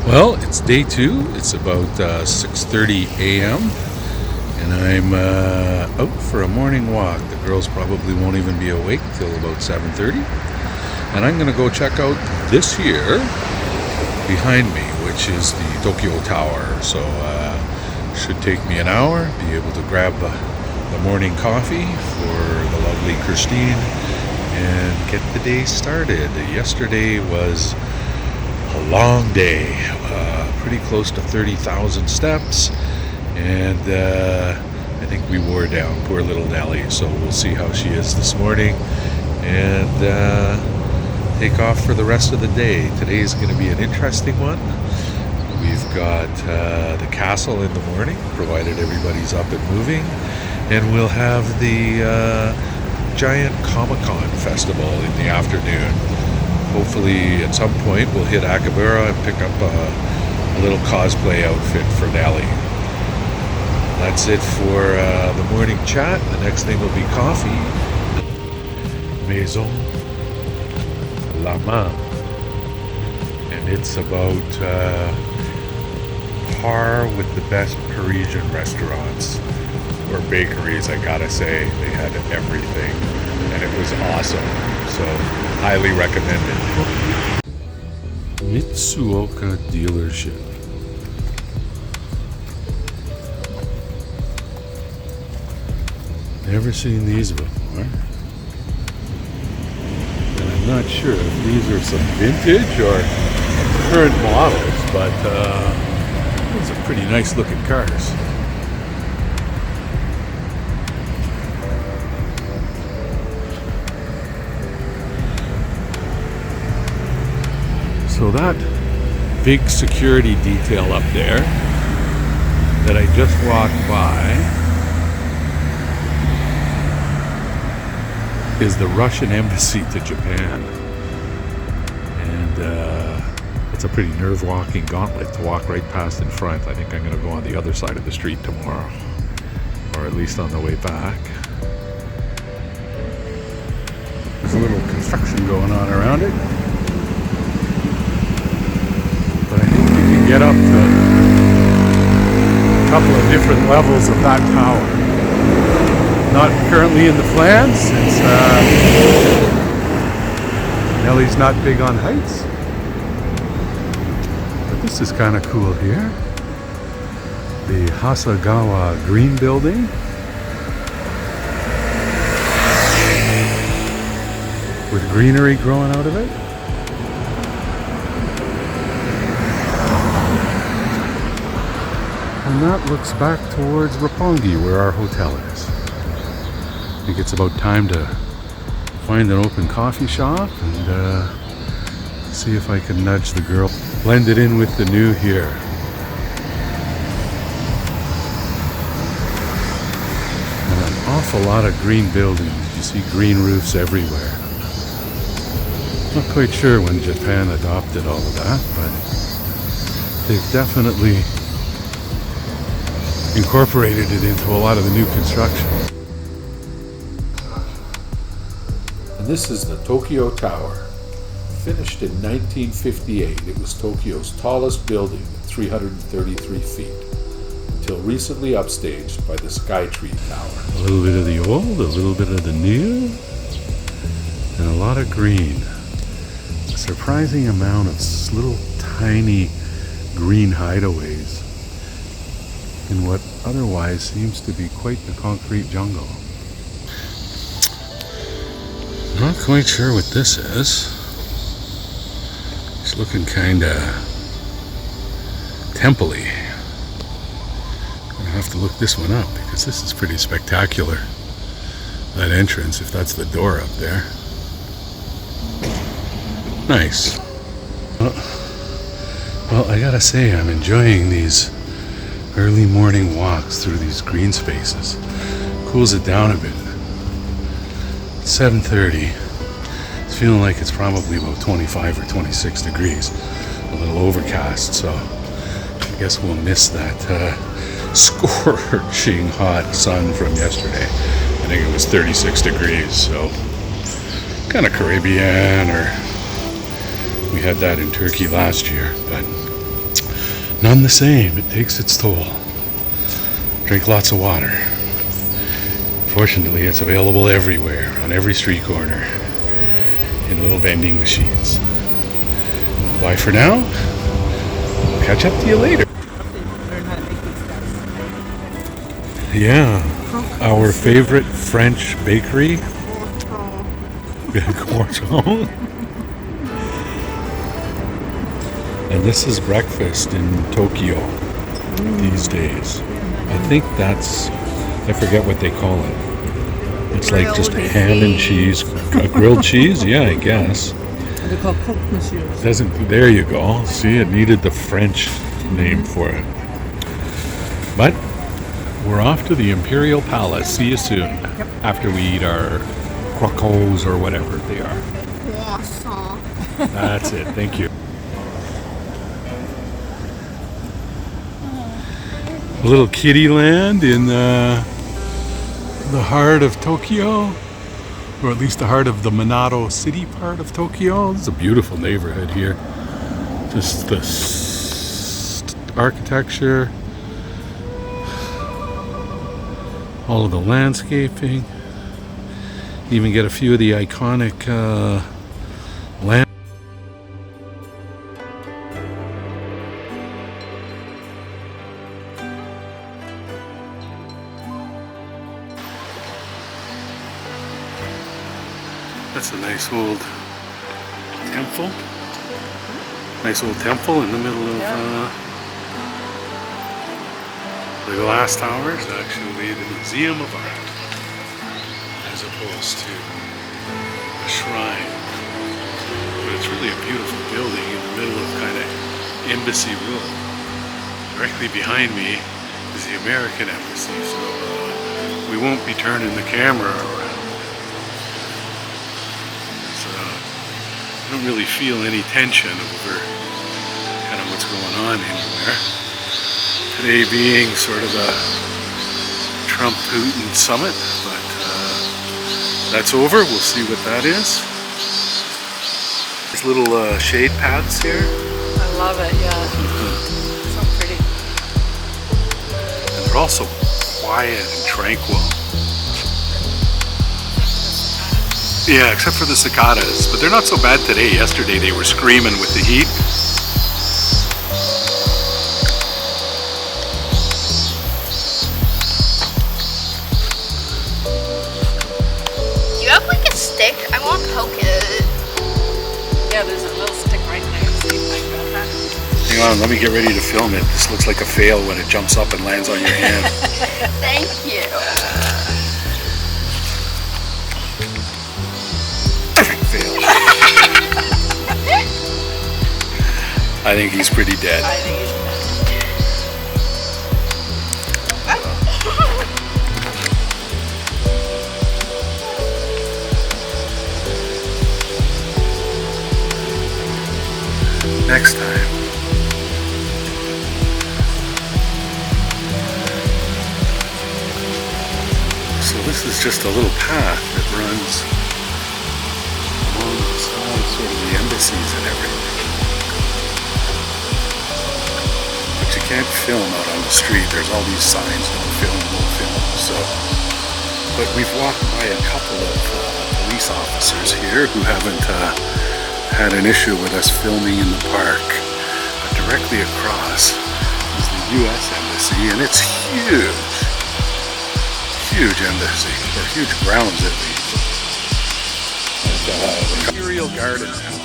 Well, it's day two. It's about 6:30 a.m. and I'm out for a morning walk. The girls probably won't even be awake till about 7:30. And I'm going to go check out this here behind me, which is the Tokyo Tower. So should take me an hour, be able to grab the morning coffee for the lovely Christine and get the day started. Yesterday was a long day, pretty close to 30,000 steps, and I think we wore down poor little Nellie, so we'll see how she is this morning and take off for the rest of the day. Today is going to be an interesting one. We've got the castle in the morning, provided everybody's up and moving, and we'll have the giant Comic-Con festival in the afternoon. Hopefully at some point we'll hit Akihabara and pick up a little cosplay outfit for Nellie. That's it for the morning chat. The next thing will be coffee. Maison La Main. And it's about par with the best Parisian restaurants or bakeries, I gotta say. They had everything and it was awesome. So highly recommended. Mitsuoka dealership. Never seen these before. And I'm not sure if these are some vintage or current models, but these are pretty nice looking cars. So that big security detail up there that I just walked by is the Russian embassy to Japan. And it's a pretty nerve-wracking gauntlet to walk right past in front. I think I'm going to go on the other side of the street tomorrow, or at least on the way back. There's a little construction going on around it. Get up to a couple of different levels of that tower. Not currently in the plans since Nellie's not big on heights. But this is kind of cool here. The Hasagawa Green Building. With greenery growing out of it. And that looks back towards Roppongi, where our hotel is. I think it's about time to find an open coffee shop and see if I can nudge the girl. Blend it in with the new here. And an awful lot of green buildings. You see green roofs everywhere. Not quite sure when Japan adopted all of that, but they've definitely incorporated it into a lot of the new construction. And this is the Tokyo Tower. Finished in 1958, it was Tokyo's tallest building at 333 feet, until recently upstaged by the Skytree Tower. A little bit of the old, a little bit of the new, and a lot of green. A surprising amount of little tiny green hideaways in what otherwise seems to be quite the concrete jungle. Not quite sure what this is. It's looking kinda temple-y. I'm gonna have to look this one up because this is pretty spectacular. That entrance, if that's the door up there. Nice. Well, I gotta say, I'm enjoying these early morning walks through these green spaces. Cools it down a bit. It's 7:30. It's feeling like it's probably about 25 or 26 degrees. A little overcast, so I guess we'll miss that scorching hot sun from yesterday. I think it was 36 degrees, so kind of Caribbean, or we had that in Turkey last year, but none the same. It takes its toll. Drink lots of water. Fortunately, it's available everywhere, on every street corner, in little vending machines. Bye for now. I'll catch up to you later. Yeah, our favorite French bakery. Croissant. And this is breakfast in Tokyo these days. I think that's, I forget what they call it. It's like just ham and cheese, grilled cheese. Yeah, I guess. They call croque monsieur. There you go. See, it needed the French name for it. But we're off to the Imperial Palace. See you soon. Yep. After we eat our croquots or whatever they are. Croissant. That's it. Thank you. A little kiddie land in the heart of Tokyo, or at least the heart of the Minato city part of Tokyo. It's a beautiful neighborhood here. Just the architecture, all of the landscaping. Even get a few of the iconic land. That's a nice old temple. Nice old temple in the middle of the glass towers. Actually, the Museum of Art, as opposed to a shrine. But it's really a beautiful building in the middle of kind of Embassy Road. Directly behind me is the American Embassy, so we won't be turning the camera around. I don't really feel any tension over kind of what's going on anywhere. Today being sort of a Trump-Putin summit, but that's over. We'll see what that is. There's little shade paths here. I love it, yeah. So pretty. And they're also quiet and tranquil. Yeah, except for the cicadas, but they're not so bad today. Yesterday they were screaming with the heat. Do you have like a stick? I want to poke it. Yeah, there's a little stick right there. See if I got that. Hang on, let me get ready to film it. This looks like a fail when it jumps up and lands on your hand. Thank you. I think he's pretty dead. I think it's Next time. So this is just a little path that runs alongside sort of the embassies and everything. But you can't film out on the street. There's all these signs, don't film, don't film. So, but we've walked by a couple of police officers here who haven't had an issue with us filming in the park. But directly across is the U.S. Embassy, and it's huge. Huge embassy, or huge grounds at least. The Imperial Garden now.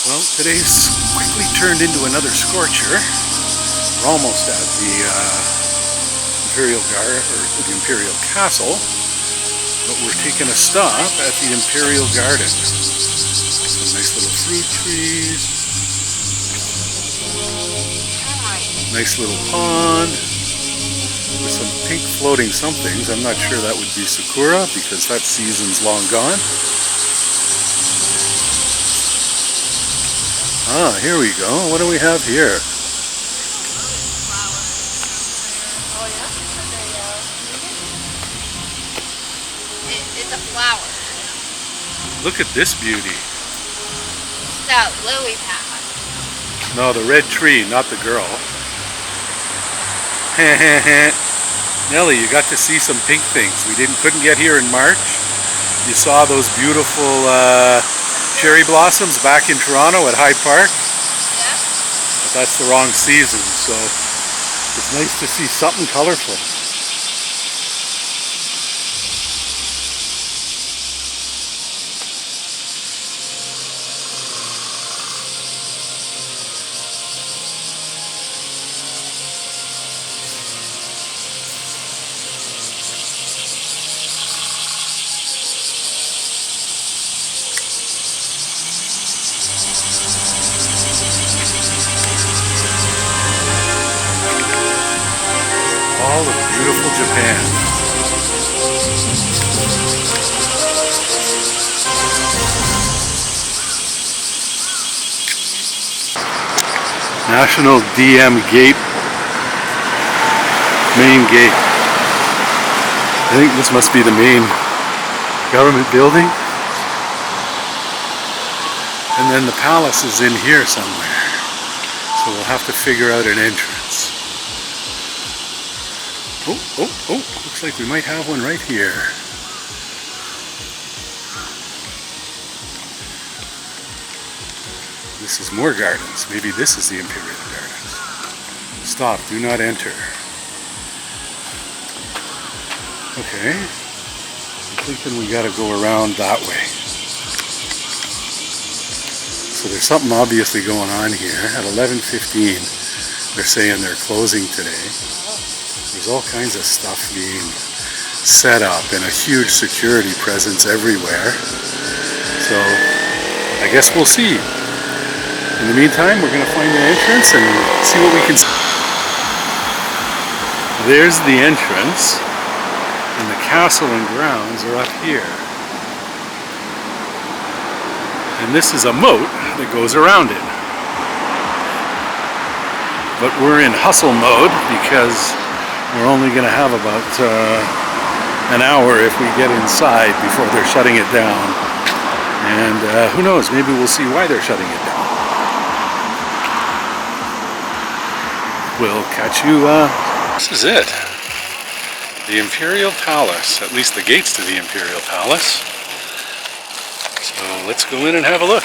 Well, today's quickly turned into another scorcher. We're almost at the Imperial Garden, or the Imperial Castle, but we're taking a stop at the Imperial Garden. Some nice little fruit trees. Nice little pond with some pink floating somethings. I'm not sure that would be Sakura because that season's long gone. Ah, here we go. What do we have here? Oh yeah? It's a flower. Look at this beauty. that lily pad. No, the red tree, not the girl. Nellie, you got to see some pink things. We couldn't get here in March. You saw those beautiful cherry blossoms back in Toronto at Hyde Park. Yeah. But that's the wrong season, so it's nice to see something colorful. All of beautiful Japan. National DM Gate, main gate. I think this must be the main government building. And then the palace is in here somewhere. So we'll have to figure out an entrance. Oh, looks like we might have one right here. This is more gardens. Maybe this is the Imperial Gardens. Stop, do not enter. Okay. I'm thinking we gotta go around that way. So there's something obviously going on here. At 11:15, they're saying they're closing today. There's all kinds of stuff being set up and a huge security presence everywhere. So I guess we'll see. In the meantime, we're going to find an entrance and see what we can see. There's the entrance, and the castle and grounds are up here. And this is a moat that goes around it. But we're in hustle mode because we're only going to have about an hour if we get inside before they're shutting it down. And who knows, maybe we'll see why they're shutting it down. We'll catch you. This is it. The Imperial Palace, at least the gates to the Imperial Palace. So let's go in and have a look.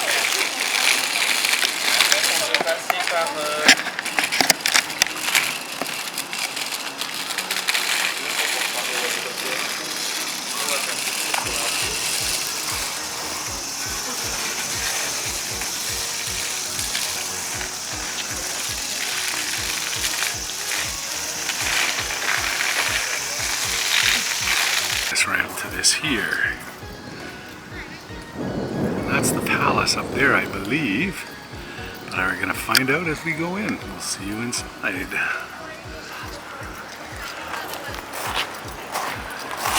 Ramp to this here. That's the palace up there, I believe. But we're going to find out as we go in. We'll see you inside.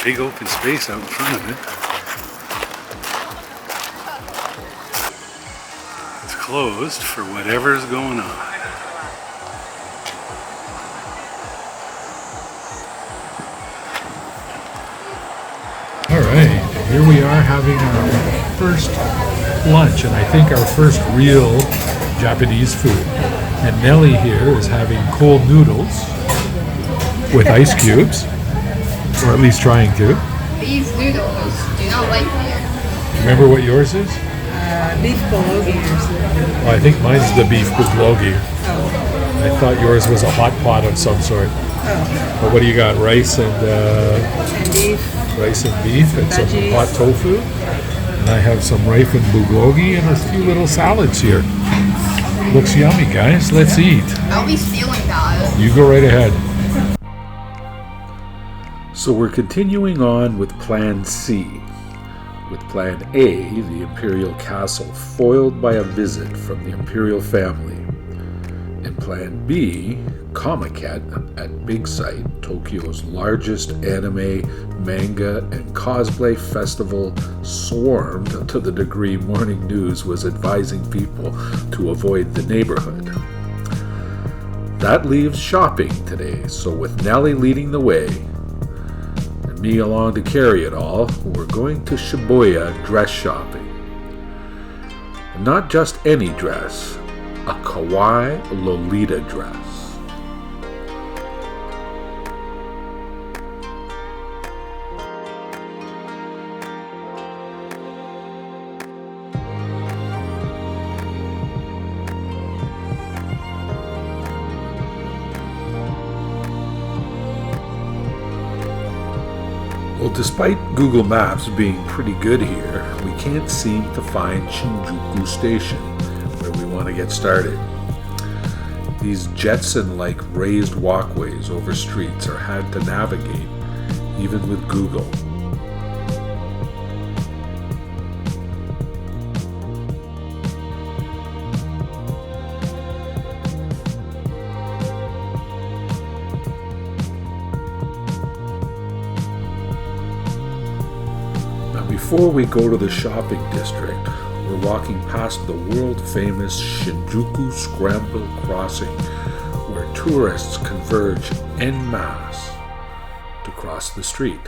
Big open space out in front of it. It's closed for whatever's going on. Alright, here we are having our first lunch, and I think our first real Japanese food. And Nellie here is having cold noodles with ice cubes, or at least trying to. These noodles do not like me. Remember what yours is? Beef bulgogi or something. Well, I think mine's the beef bulgogi. Oh. I thought yours was a hot pot of some sort. Oh. But what do you got? Rice and And beef. rice and beef and some Veggies. hot tofu. And I have some rice and bulgogi and a few little salads here. Looks yummy, guys. Let's eat. I'll be stealing that. You go right ahead. So we're continuing on with Plan C. With Plan A, the Imperial Castle, foiled by a visit from the Imperial family. And Plan B, Comiket at Big Sight, Tokyo's largest anime, manga, and cosplay festival, swarmed to the degree Morning News was advising people to avoid the neighborhood. That leaves shopping today, so with Nellie leading the way, and me along to carry it all, we're going to Shibuya dress shopping. And not just any dress, a Kawaii Lolita dress. Well, despite Google Maps being pretty good here, we can't seem to find Shinjuku Station, where we want to get started. These Jetson-like raised walkways over streets are hard to navigate, even with Google. Before we go to the shopping district, we're walking past the world-famous Shinjuku Scramble Crossing, where tourists converge en masse to cross the street.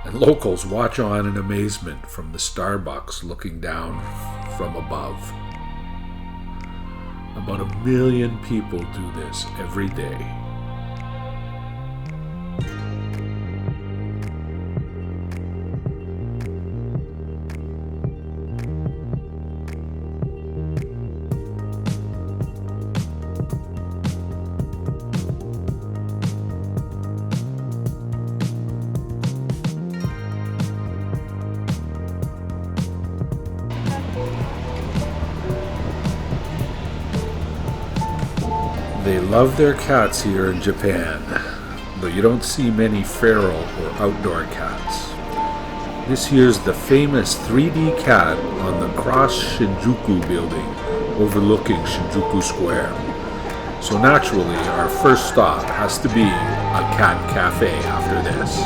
And locals watch on in amazement from the Starbucks looking down from above. About 1 million people do this every day. They love their cats here in Japan, though you don't see many feral or outdoor cats. This here's the famous 3D cat on the Cross Shinjuku building overlooking Shinjuku Square. So naturally, our first stop has to be a cat cafe after this.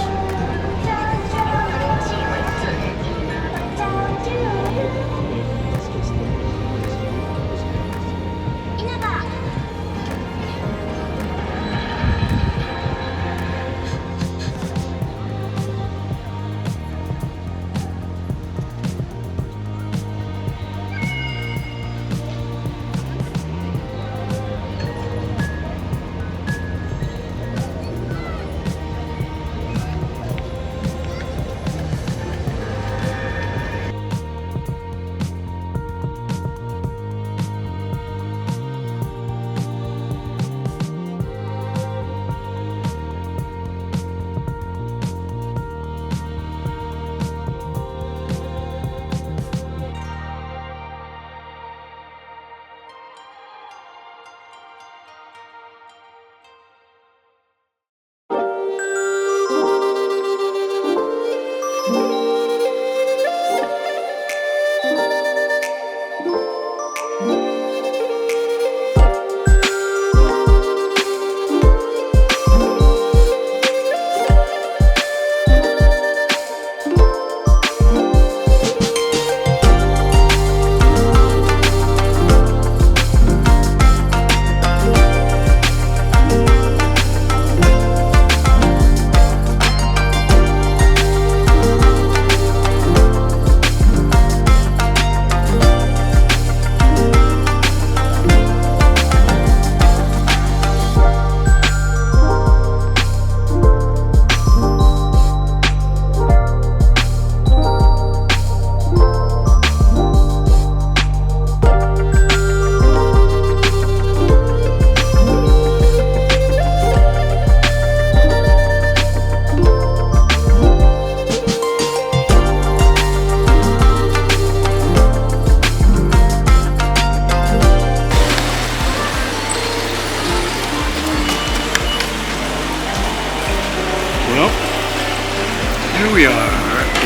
Here we are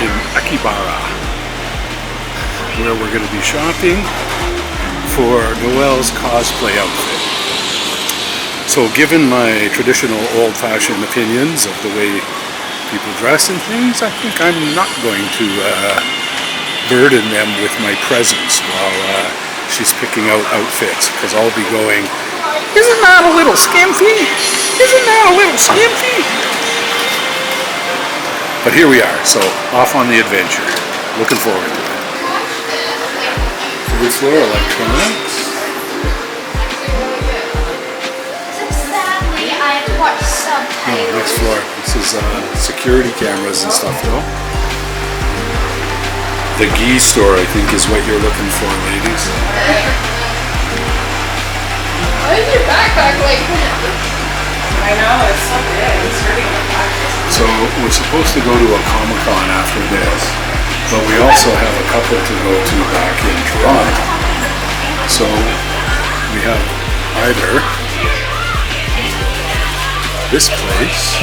in Akihabara, where we're going to be shopping for Noelle's cosplay outfit. So given my traditional old-fashioned opinions of the way people dress and things, I think I'm not going to burden them with my presence while she's picking out outfits, because I'll be going, "Isn't that a little skimpy? Isn't that a little skimpy?" But here we are, so off on the adventure. Looking forward to it. Third floor, electronics. Sadly, I watched subtitles. Next floor. This is security cameras and stuff, though. The ghee store, I think, is what you're looking for, ladies. Why is your backpack like that? I know, it's so big. It's hurting my pockets. So we're supposed to go to a Comic-Con after this, but we also have a couple to go to back in Toronto. So we have either this place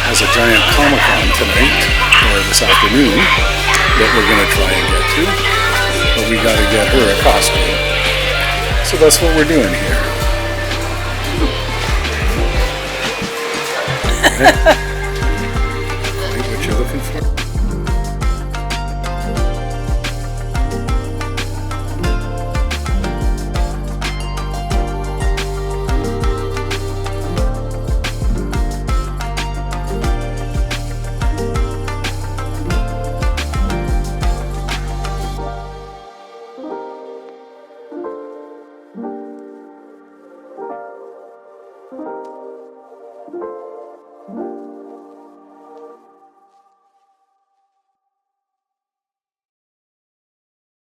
has a giant Comic-Con tonight or this afternoon that we're going to try and get to, but we got to get her a costume. So that's what we're doing here.